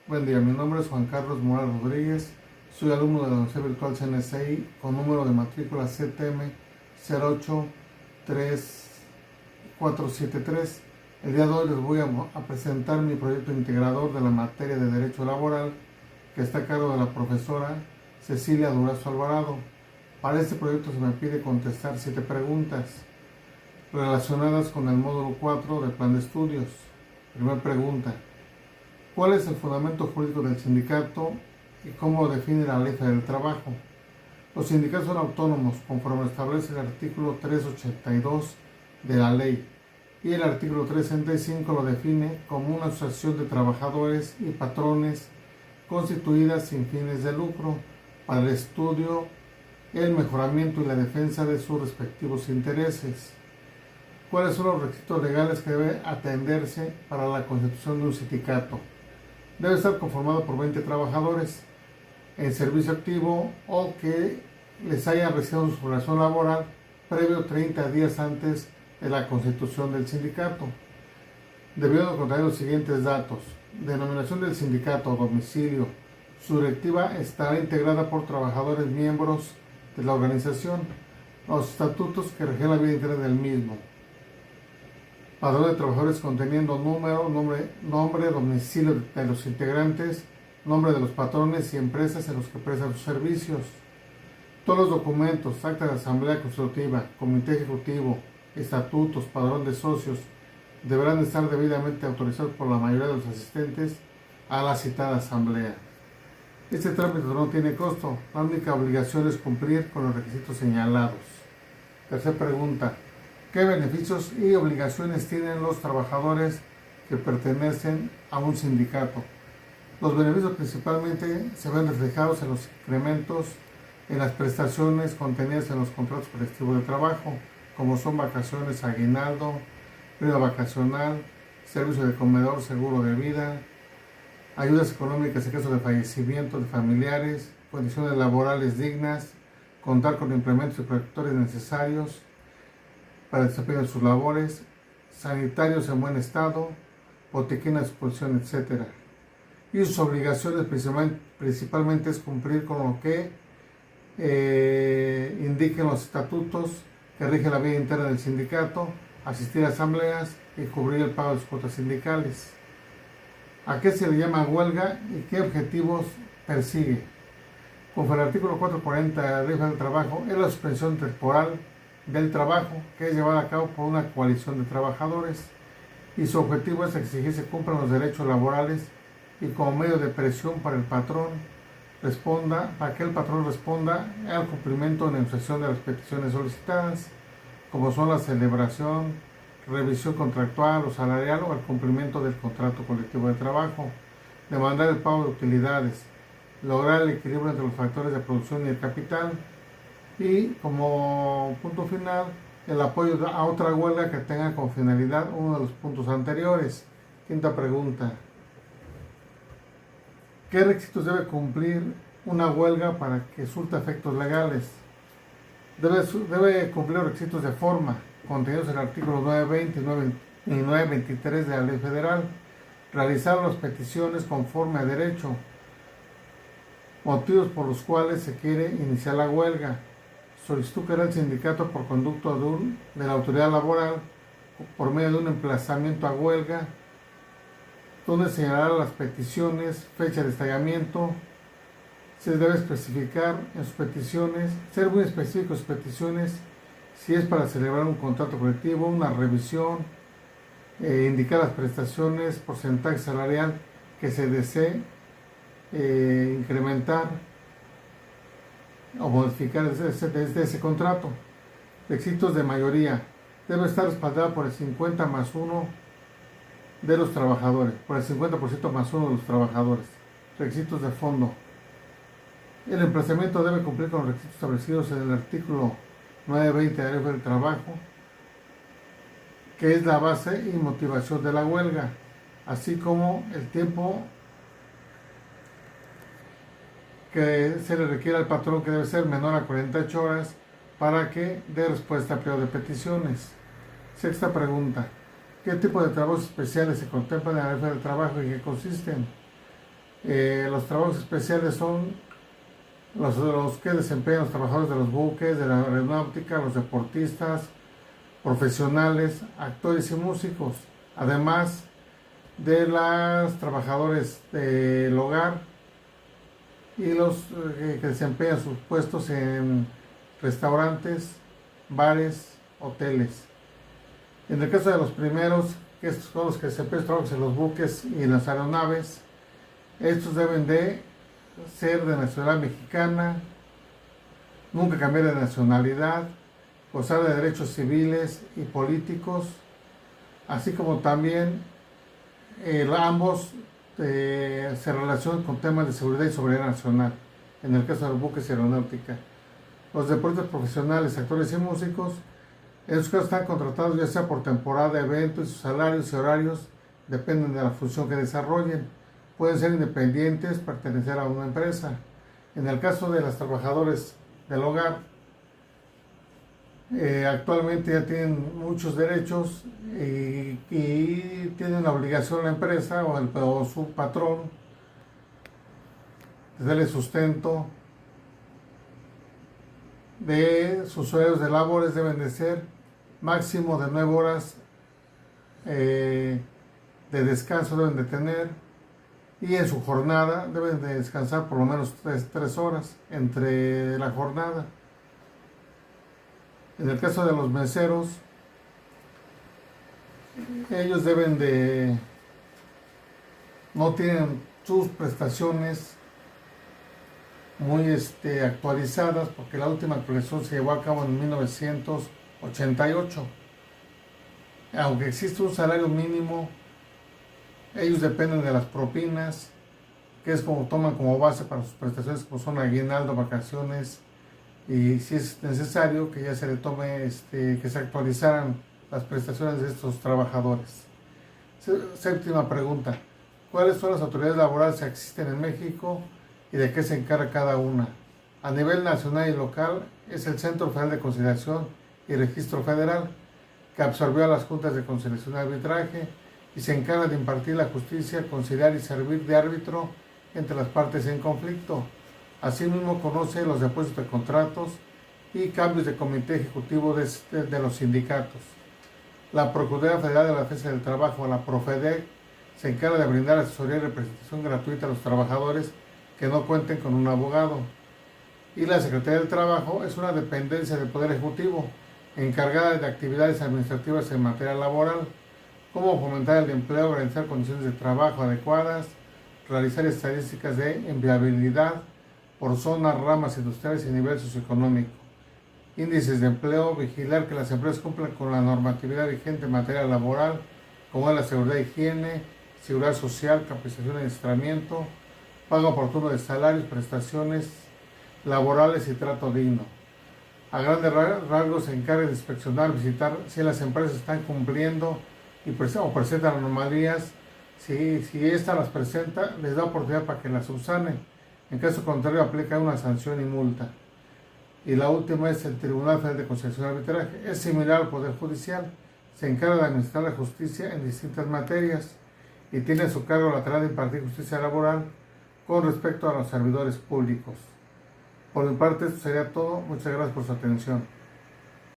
Buen día, mi nombre es Juan Carlos Morales Rodríguez, soy alumno de la Universidad Virtual CNSI con número de matrícula CTM 0834473. El día de hoy les voy a presentar mi proyecto integrador de la materia de Derecho Laboral que está a cargo de la profesora Cecilia Durazo Alvarado. Para este proyecto se me pide contestar 7 preguntas relacionadas con el módulo 4 del plan de estudios. Primera pregunta: ¿cuál es el fundamento jurídico del sindicato y cómo lo define la Ley Federal del Trabajo? Los sindicatos son autónomos conforme establece el artículo 382 de la ley, y el artículo 365 lo define como una asociación de trabajadores y patrones constituidas sin fines de lucro para el estudio, el mejoramiento y la defensa de sus respectivos intereses. ¿Cuáles son los requisitos legales que debe atenderse para la constitución de un sindicato? Debe estar conformado por 20 trabajadores en servicio activo o que les haya recibido su relación laboral previo 30 días antes de la constitución del sindicato. Debiendo contener los siguientes datos: denominación del sindicato, domicilio. Su directiva estará integrada por trabajadores miembros de la organización. Los estatutos que rigen la vida interna del mismo. Padrón de trabajadores conteniendo número, nombre, domicilio de los integrantes, nombre de los patrones y empresas en los que prestan sus servicios. Todos los documentos, acta de asamblea constitutiva, comité ejecutivo, estatutos, padrón de socios, deberán estar debidamente autorizados por la mayoría de los asistentes a la citada asamblea. Este trámite no tiene costo, la única obligación es cumplir con los requisitos señalados. Tercera pregunta: ¿qué beneficios y obligaciones tienen los trabajadores que pertenecen a un sindicato? Los beneficios principalmente se ven reflejados en los incrementos en las prestaciones contenidas en los contratos colectivos de trabajo, como son vacaciones, aguinaldo, periodo vacacional, servicio de comedor, seguro de vida, ayudas económicas en caso de fallecimiento de familiares, condiciones laborales dignas, contar con implementos y protectores necesarios para el desempeño de sus labores, sanitarios en buen estado, botiquín a disposición, etc. Y sus obligaciones principalmente es cumplir con lo que indiquen los estatutos que rigen la vida interna del sindicato, asistir a asambleas y cubrir el pago de sus cuotas sindicales. ¿A qué se le llama huelga y qué objetivos persigue? Conforme al artículo 440 de la Ley Federal del Trabajo, es la suspensión temporal del trabajo que es llevada a cabo por una coalición de trabajadores, y su objetivo es exigir se cumplan los derechos laborales y como medio de presión para el patrón para que el patrón responda al cumplimiento de negociación de las peticiones solicitadas, como son la celebración, revisión contractual o salarial o el cumplimiento del contrato colectivo de trabajo, demandar el pago de utilidades, lograr el equilibrio entre los factores de producción y el capital, y como punto final, el apoyo a otra huelga que tenga como finalidad uno de los puntos anteriores. Quinta pregunta: ¿qué requisitos debe cumplir una huelga para que surta efectos legales? Debe cumplir los requisitos de forma contenidos en el artículo 920 y 923 de la Ley Federal, realizar las peticiones conforme a derecho, motivos por los cuales se quiere iniciar la huelga, solicitud que hará el sindicato por conducto de la autoridad laboral por medio de un emplazamiento a huelga, donde señalará las peticiones, fecha de estallamiento. Se debe especificar en sus peticiones, ser muy específico en sus peticiones, si es para celebrar un contrato colectivo, una revisión, indicar las prestaciones, porcentaje salarial que se desee incrementar o modificar desde ese contrato. Requisitos de mayoría: debe estar respaldada por el 50 más 1 de los trabajadores, por el 50% más 1 de los trabajadores. Requisitos de fondo: el emplazamiento debe cumplir con los requisitos establecidos en el artículo 920 de la Ley del Trabajo, que es la base y motivación de la huelga, así como el tiempo que se le requiere al patrón, que debe ser menor a 48 horas para que dé respuesta al periodo de peticiones. Sexta pregunta: ¿qué tipo de trabajos especiales se contemplan en la Ley del Trabajo y qué consisten? Los trabajos especiales son los que desempeñan los trabajadores de los buques, de la aeronáutica, los deportistas, profesionales, actores y músicos, además de los trabajadores del hogar y los que desempeñan sus puestos en restaurantes, bares, hoteles. En el caso de los primeros, que estos son los que desempeñan trabajos en los buques y en las aeronaves, estos deben de ser de nacionalidad mexicana, nunca cambiar de nacionalidad, gozar de derechos civiles y políticos, así como también ambos se relacionan con temas de seguridad y soberanía nacional, en el caso de los buques y aeronáutica. Los deportes profesionales, actores y músicos, en sus casos están contratados ya sea por temporada de eventos y sus salarios y horarios dependen de la función que desarrollen. Pueden ser independientes, pertenecer a una empresa. En el caso de los trabajadores del hogar, actualmente ya tienen muchos derechos y tienen la obligación la empresa o su patrón de darle sustento. De sus horarios de labores deben de ser máximo de 9 horas de descanso deben de tener, y en su jornada deben de descansar por lo menos 3 horas entre la jornada. En el caso de los meseros, ellos no tienen sus prestaciones muy actualizadas, porque la última actualización se llevó a cabo en 1988. Aunque existe un salario mínimo, ellos dependen de las propinas, que es como toman como base para sus prestaciones, como son aguinaldo, vacaciones, y si es necesario que ya se le tome, que se actualizaran las prestaciones de estos trabajadores. Séptima pregunta: ¿cuáles son las autoridades laborales que existen en México y de qué se encarga cada una? A nivel nacional y local es el Centro Federal de Conciliación y Registro Federal, que absorbió a las juntas de conciliación y arbitraje y se encarga de impartir la justicia, conciliar y servir de árbitro entre las partes en conflicto. Asimismo, conoce los depósitos de contratos y cambios de comité ejecutivo de los sindicatos. La Procuraduría Federal de la Defensa del Trabajo, la PROFEDET, se encarga de brindar asesoría y representación gratuita a los trabajadores que no cuenten con un abogado. Y la Secretaría del Trabajo es una dependencia del Poder Ejecutivo, encargada de actividades administrativas en materia laboral, como fomentar el empleo, garantizar condiciones de trabajo adecuadas, realizar estadísticas de empleabilidad por zonas, ramas industriales y nivel socioeconómico, índices de empleo, vigilar que las empresas cumplan con la normatividad vigente en materia laboral, como es la seguridad e higiene, seguridad social, capacitación y adiestramiento, pago oportuno de salarios, prestaciones laborales y trato digno. A grandes rasgos se encarga de inspeccionar, visitar si las empresas están cumpliendo o presentan anomalías. Si ésta las presenta, les da oportunidad para que las subsanen. En caso contrario, aplica una sanción y multa. Y la última es el Tribunal Federal de Conciliación y Arbitraje. Es similar al Poder Judicial. Se encarga de administrar la justicia en distintas materias y tiene a su cargo la tarea de impartir justicia laboral con respecto a los servidores públicos. Por mi parte, esto sería todo. Muchas gracias por su atención.